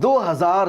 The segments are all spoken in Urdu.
2000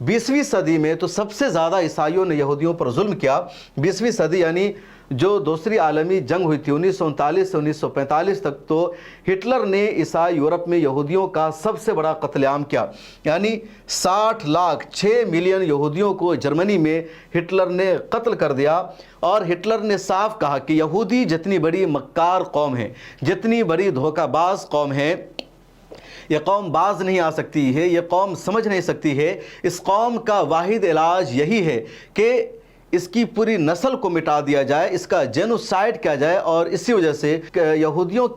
20ویں صدی میں تو سب سے زیادہ عیسائیوں نے یہودیوں پر ظلم کیا۔ 20ویں صدی یعنی جو دوسری عالمی جنگ ہوئی تھی 1939 سے 1945 تک، تو ہٹلر نے عیسائی یورپ میں یہودیوں کا سب سے بڑا قتل عام کیا، یعنی 60 لاکھ 6 ملین یہودیوں کو جرمنی میں ہٹلر نے قتل کر دیا۔ اور ہٹلر نے صاف کہا کہ یہودی جتنی بڑی مکار قوم ہے، جتنی بڑی دھوکہ باز قوم ہے، یہ قوم باز نہیں آ سکتی ہے، یہ قوم سمجھ نہیں سکتی ہے۔ اس قوم کا واحد علاج یہی ہے کہ اس کی پوری نسل کو مٹا دیا جائے، اس کا جینوسائیڈ کیا جائے۔ اور اسی وجہ سے یہودیوں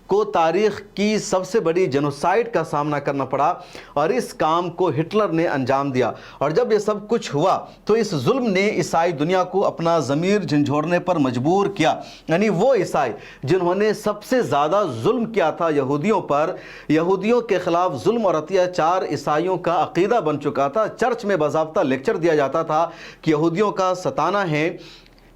کو تاریخ کی سب سے بڑی جینوسائیڈ کا سامنا کرنا پڑا، اور اس کام کو ہٹلر نے انجام دیا۔ اور جب یہ سب کچھ ہوا تو اس ظلم نے عیسائی دنیا کو اپنا ضمیر جھنجھوڑنے پر مجبور کیا، یعنی وہ عیسائی جنہوں نے سب سے زیادہ ظلم کیا تھا یہودیوں پر، یہودیوں کے خلاف ظلم اور اتیاچار عیسائیوں کا عقیدہ بن چکا تھا۔ چرچ میں باضابطہ لیکچر دیا جاتا تھا کہ یہودیوں کا ستانا ہے۔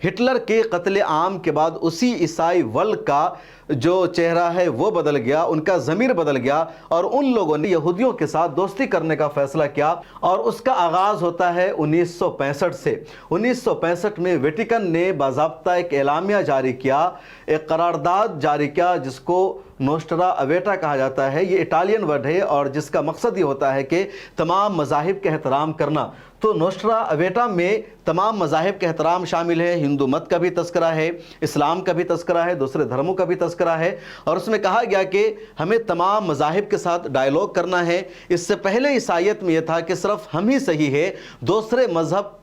ہٹلر کے قتل عام کے بعد اسی عیسائی ورلڈ کا جو چہرہ ہے وہ بدل گیا، ان کا ضمیر بدل گیا، اور ان لوگوں نے یہودیوں کے ساتھ دوستی کرنے کا فیصلہ کیا۔ اور اس کا آغاز ہوتا ہے 1965 سے۔ 1965 میں ویٹیکن نے باضابطہ ایک اعلامیہ جاری کیا، ایک قرارداد جاری کیا، جس کو نوسٹرا اویٹا کہا جاتا ہے۔ یہ اٹالین ورڈ ہے اور جس کا مقصد یہ ہوتا ہے کہ تمام مذاہب کا احترام کرنا۔ تو نوسٹرا اویٹا میں تمام مذاہب کا احترام شامل ہے، ہندو مت کا بھی تذکرہ ہے، اسلام کا بھی تذکرہ ہے، دوسرے دھرموں کا بھی تذکرہ ہے، اور اس میں کہا گیا کہ ہمیں تمام مذاہب کے ساتھ ڈائیلاگ کرنا ہے۔ اس سے پہلے عیسائیت میں یہ تھا کہ صرف ہم ہی صحیح ہے، دوسرے مذہب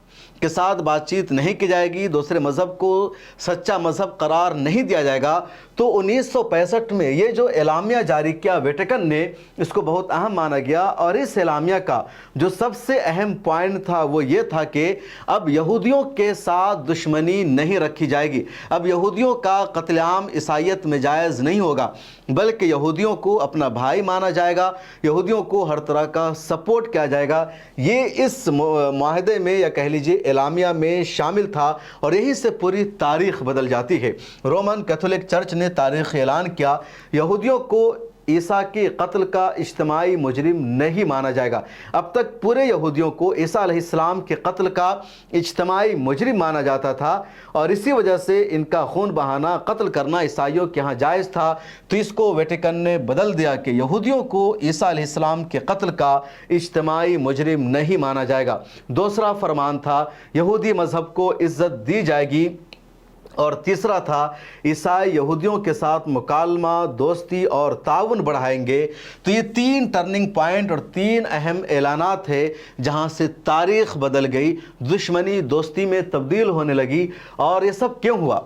کے ساتھ بات چیت نہیں کی جائے گی، دوسرے مذہب کو سچا مذہب قرار نہیں دیا جائے گا۔ تو 1965 میں یہ جو اعلامیہ جاری کیا ویٹیکن نے، اس کو بہت اہم مانا گیا، اور اس اعلامیہ کا جو سب سے اہم پوائنٹ تھا وہ یہ تھا کہ اب یہودیوں کے ساتھ دشمنی نہیں رکھی جائے گی، اب یہودیوں کا قتل عام عیسائیت میں جائز نہیں ہوگا، بلکہ یہودیوں کو اپنا بھائی مانا جائے گا، یہودیوں کو ہر طرح کا سپورٹ کیا جائے گا۔ یہ اس معاہدے میں یا کہہ لیجیے اعلامیہ میں شامل تھا، اور یہی سے پوری تاریخ بدل جاتی ہے۔ رومن کیتھولک چرچ نے تاریخ اعلان کیا، یہودیوں کو عیسیٰ کے قتل کا اجتماعی مجرم نہیں مانا جائے گا۔ اب تک پورے یہودیوں کو عیسیٰ علیہ السلام کے قتل کا اجتماعی مجرم مانا جاتا تھا، اور اسی وجہ سے ان کا خون بہانا، قتل کرنا عیسائیوں کے ہاں جائز تھا۔ تو اس کو ویٹیکن نے بدل دیا کہ یہودیوں کو عیسیٰ علیہ السلام کے قتل کا اجتماعی مجرم نہیں مانا جائے گا۔ دوسرا فرمان تھا یہودی مذہب کو عزت دی جائے گی، اور تیسرا تھا عیسائی یہودیوں کے ساتھ مکالمہ، دوستی اور تعاون بڑھائیں گے۔ تو یہ 3 ٹرننگ پوائنٹ اور 3 اہم اعلانات ہیں جہاں سے تاریخ بدل گئی، دشمنی دوستی میں تبدیل ہونے لگی۔ اور یہ سب کیوں ہوا؟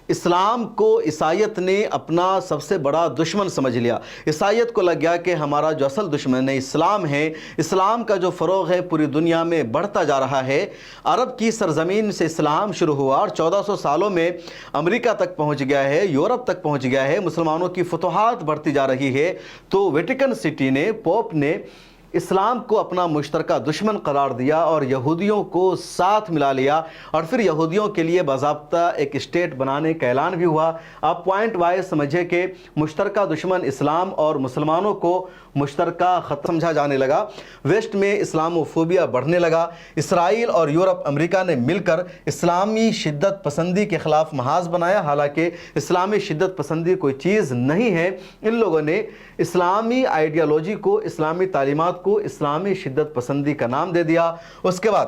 اسلام کو عیسائیت نے اپنا سب سے بڑا دشمن سمجھ لیا۔ عیسائیت کو لگ گیا کہ ہمارا جو اصل دشمن ہے اسلام ہے، اسلام کا جو فروغ ہے پوری دنیا میں بڑھتا جا رہا ہے۔ عرب کی سرزمین سے اسلام شروع ہوا اور 1400 سالوں میں امریکہ تک پہنچ گیا ہے، یورپ تک پہنچ گیا ہے، مسلمانوں کی فتوحات بڑھتی جا رہی ہے۔ تو ویٹیکن سٹی نے، پوپ نے اسلام کو اپنا مشترکہ دشمن قرار دیا اور یہودیوں کو ساتھ ملا لیا، اور پھر یہودیوں کے لیے باضابطہ ایک اسٹیٹ بنانے کا اعلان بھی ہوا۔ آپ پوائنٹ وائز سمجھے کہ مشترکہ دشمن اسلام اور مسلمانوں کو مشترکہ خطر سمجھا جانے لگا، ویسٹ میں اسلاموفوبیا بڑھنے لگا۔ اسرائیل اور یورپ، امریکہ نے مل کر اسلامی شدت پسندی کے خلاف محاذ بنایا، حالانکہ اسلامی شدت پسندی کوئی چیز نہیں ہے۔ ان لوگوں نے اسلامی آئیڈیالوجی کو، اسلامی تعلیمات کو اسلامی شدت پسندی کا نام دے دیا۔ اس کے بعد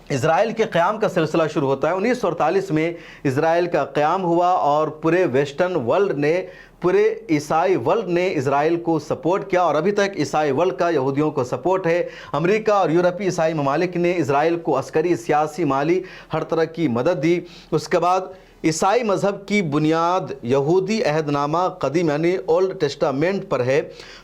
اسرائیل کے قیام کا سلسلہ شروع ہوتا ہے۔ 1948 میں اسرائیل کا قیام ہوا، اور پورے ویسٹرن ورلڈ نے، پورے عیسائی ورلڈ نے اسرائیل کو سپورٹ کیا، اور ابھی تک عیسائی ورلڈ کا یہودیوں کو سپورٹ ہے۔ امریکہ اور یورپی عیسائی ممالک نے اسرائیل کو عسکری، سیاسی، مالی، ہر طرح کی مدد دی۔ اس کے بعد عیسائی مذہب کی بنیاد یہودی عہد نامہ قدیم یعنی اولڈ ٹیسٹامنٹ پر ہے۔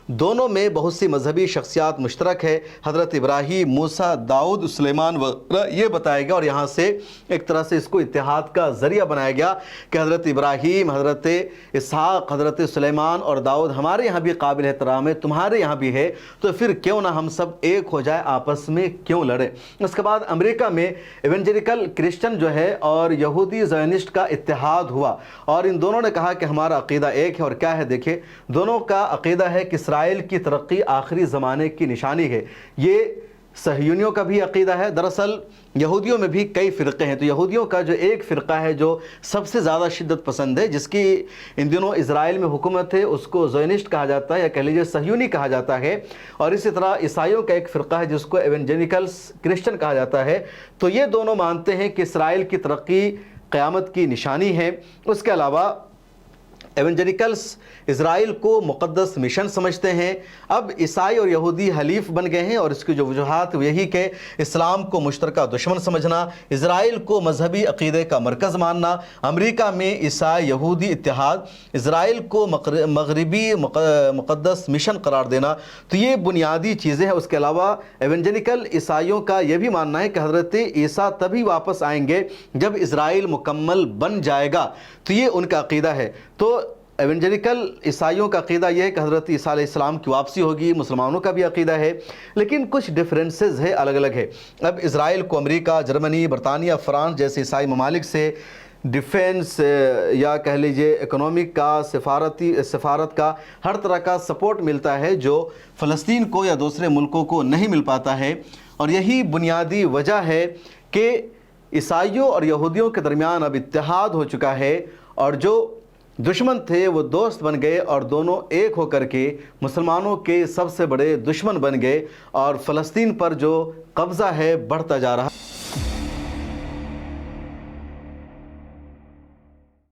دونوں میں بہت سی مذہبی شخصیات مشترک ہے، حضرت ابراہیم، موسیٰ، داؤد، سلیمان وغیرہ، یہ بتایا گیا، اور یہاں سے ایک طرح سے اس کو اتحاد کا ذریعہ بنایا گیا کہ حضرت ابراہیم، حضرت اسحاق، حضرت سلیمان اور داؤد ہمارے یہاں بھی قابل احترام ہے، تمہارے یہاں بھی ہے، تو پھر کیوں نہ ہم سب ایک ہو جائے، آپس میں کیوں لڑیں۔ اس کے بعد امریکہ میں ایونجلیکل کرسچن جو ہے اور یہودی زائونسٹ کا اتحاد ہوا، اور ان دونوں نے کہا کہ ہمارا عقیدہ ایک ہے، اور کیا ہے دیکھیں، دونوں کا عقیدہ ہے کہ اسرائیل کی ترقی آخری زمانے کی نشانی ہے۔ یہ صہیونیوں کا بھی عقیدہ ہے. دراصل یہودیوں میں بھی کئی فرقے ہیں. تو یہودیوں کا جو ایک فرقہ ہے جو سب سے زیادہ شدت پسند ہے، جس کی ان دنوں اسرائیل میں حکومت ہے، اس کو زیونسٹ کہا جاتا ہے یا کہہ لیجیے صہیونی کہا جاتا ہے. اور اسی طرح عیسائیوں کا ایک فرقہ ہے جس کو ایونجیلیکلس کرسچن کہا جاتا ہے. تو یہ دونوں مانتے ہیں کہ اسرائیل کی ترقی قیامت کی نشانی ہے. اس کے علاوہ ایونجیلیکلس اسرائیل کو مقدس مشن سمجھتے ہیں. اب عیسائی اور یہودی حلیف بن گئے ہیں، اور اس کی جو وجوہات یہی کہ اسلام کو مشترکہ دشمن سمجھنا، اسرائیل کو مذہبی عقیدے کا مرکز ماننا، امریکہ میں عیسائی یہودی اتحاد، اسرائیل کو مغربی مقدس مشن قرار دینا. تو یہ بنیادی چیزیں ہیں. اس کے علاوہ ایونجیلیکل عیسائیوں کا یہ بھی ماننا ہے کہ حضرت عیسیٰ تبھی واپس آئیں گے جب اسرائیل مکمل بن جائے گا. تو یہ ان کا عقیدہ ہے. تو ایونجیلیکل عیسائیوں کا عقیدہ یہ ہے کہ حضرت عیسیٰ علیہ السلام کی واپسی ہوگی. مسلمانوں کا بھی عقیدہ ہے، لیکن کچھ ڈفرینسز ہے، الگ الگ ہے. اب اسرائیل کو امریکہ، جرمنی، برطانیہ، فرانس جیسے عیسائی ممالک سے ڈیفینس یا کہہ لیجئے اکنامک کا، سفارت کا، ہر طرح کا سپورٹ ملتا ہے جو فلسطین کو یا دوسرے ملکوں کو نہیں مل پاتا ہے. اور یہی بنیادی وجہ ہے کہ عیسائیوں اور یہودیوں کے درمیان اب اتحاد ہو چکا ہے، اور جو دشمن تھے وہ دوست بن گئے، اور دونوں ایک ہو کر کے مسلمانوں کے سب سے بڑے دشمن بن گئے، اور فلسطین پر جو قبضہ ہے بڑھتا جا رہا.